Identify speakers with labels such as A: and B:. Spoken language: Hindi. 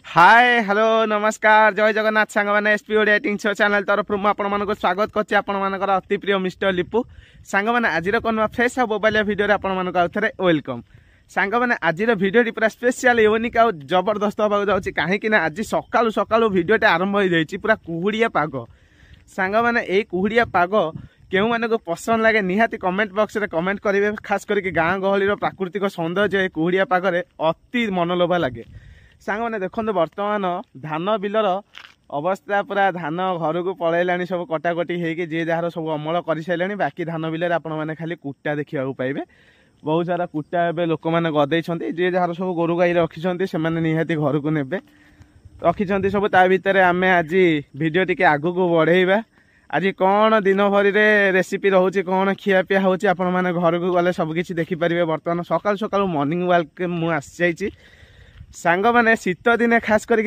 A: हाय हेलो नमस्कार जय जगन्नाथ सांग मैंने SP Odia eating show channel तरफ आपको स्वागत करछि आपनकर अति प्रिय मिस्टर लिपू सांग मैंने आज कोन फ्रेश मोबाइल वीडियो आपन आउथरे वेलकम सांग मैंने आज वीडियो पूरा स्पेशल यूनिक आ जबरदस्त होगा जाऊँगी कहीं आज सकालू सकालू वीडियो आरंभ हो जाइए पूरा कुहुड़िया पाग सांग मैंने यही कुहुड़िया पाग केउ माने को पसंद लगे निहाती कमेंट बॉक्स रे कमेंट करेंगे खास करके गाँ गहली प्राकृतिक सौंदर्य कुहुड़िया पागरे अति मनलोभा लगे सांग मैंने देखो बर्तमान धान बिलर अवस्था पूरा धान घर को पलैला सब कटाकटी होगी जी जार सब अमल कर सारे बाकी धान बिलर आपण मैंने खाली कुटा देखा पाइबे बहुत सारा कुटा ए लोक मैंने गदे जी जार सब गोरु गाई रखी से निहाती घर को ने रखी सब ता भितर आम आज भिडियो टी आगू को बढ़ेबा आज कौन दिन भरी रेसिपी रोचे कौन खियापिया हो घर को गले सबकि देखिपारे बर्तमान सकाल सकाल मॉर्निंग वाक मुझे सांग मैंने शीत दिने खास करके